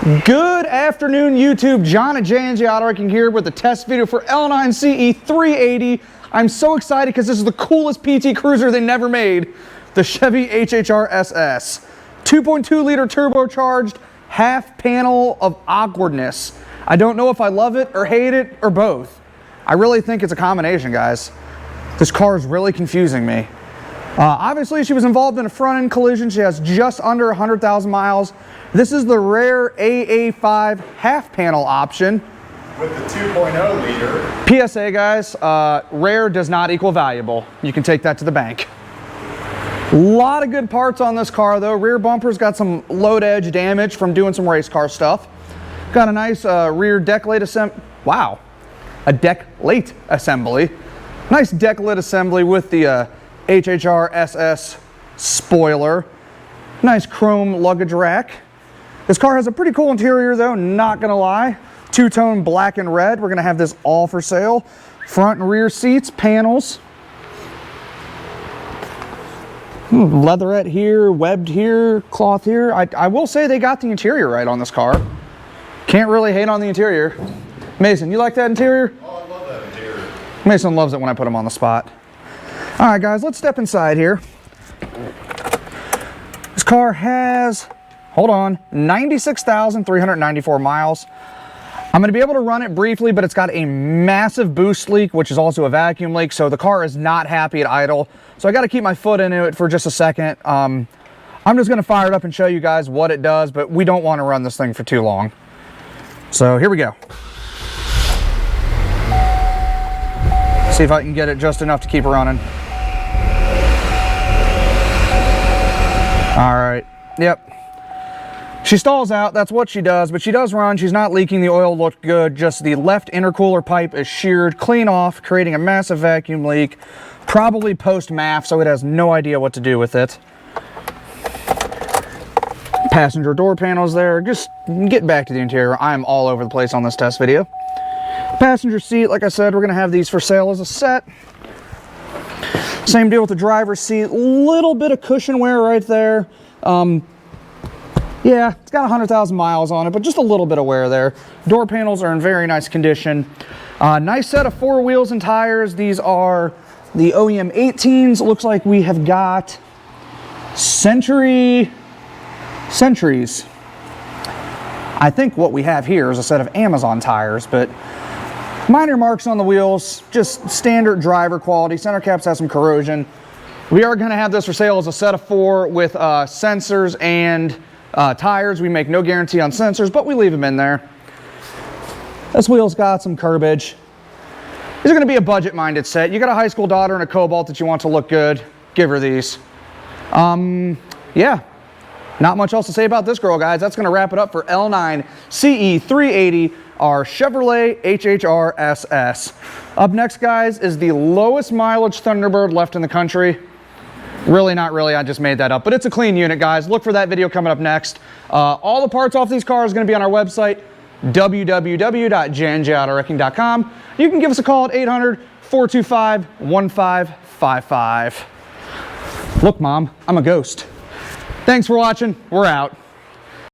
Good afternoon, YouTube. John at J&J Auto Wrecking here with a test video for L9CE380. I'm so excited because this is the coolest PT Cruiser they never made, the Chevy HHR SS. 2.2 liter turbocharged, half panel of awkwardness. I don't know if I love it or hate it or both. I really think it's a combination, guys. This car is really confusing me. Obviously, she was involved in a front-end collision. She has just under 100,000 miles. This is the rare AA5 half-panel option. With the 2.0 liter. PSA, guys, rare does not equal valuable. You can take that to the bank. A lot of good parts on this car, though. Rear bumper's got some load edge damage from doing some race car stuff. Got a nice rear deck late assembly. Wow, a deck late assembly. Nice deck lid assembly with the HHR SS spoiler. Nice chrome luggage rack. This car has a pretty cool interior though, not gonna lie. Two-tone black and red. We're gonna have this all for sale. Front and rear seats, panels. Leatherette here, webbed here, cloth here. I will say they got the interior right on this car. Can't really hate on the interior. Mason, you like that interior? Oh, I love that interior. Mason loves it when I put him on the spot. All right, guys, let's step inside here. This car has, hold on, 96,394 miles. I'm going to be able to run it briefly, but it's got a massive boost leak, which is also a vacuum leak, so the car is not happy at idle. So I got to keep my foot into it for just a second. I'm just going to fire it up and show you guys what it does, but we don't want to run this thing for too long. So here we go. See if I can get it just enough to keep running. All right, yep. She stalls out, that's what she does, but she does run. She's not leaking, the oil looked good, just the left intercooler pipe is sheared clean off, creating a massive vacuum leak, probably post-MAF, so it has no idea what to do with it. Passenger door panels there. Just get back to the interior. I'm all over the place on this test video. Passenger seat, like I said, we're gonna have these for sale as a set. Same deal with the driver's seat. Little bit of cushion wear right there. Yeah, it's got 100,000 miles on it, but just a little bit of wear there. Door panels are in very nice condition. Nice set of four wheels and tires. These are the OEM 18s. It looks like we have got Centuries. I think what we have here is a set of Amazon tires, but minor marks on the wheels, just standard driver quality. Center caps have some corrosion. We are going to have this for sale as a set of four with sensors and tires. We make no guarantee on sensors, but we leave them in there. This wheel's got some curbage. These are going to be a budget-minded set. You got a high school daughter and a Cobalt that you want to look good, give her these. Yeah, not much else to say about this girl, guys. That's going to wrap it up for L9CE380, our Chevrolet HHR SS. Up next, guys, is the lowest mileage Thunderbird left in the country. Really, not really, I just made that up, but it's a clean unit, guys. Look for that video coming up next. All the parts off these cars are going to be on our website, www.jnjautorwrecking.com. You can give us a call at 800-425-1555. Look, Mom, I'm a ghost. Thanks for watching. We're out.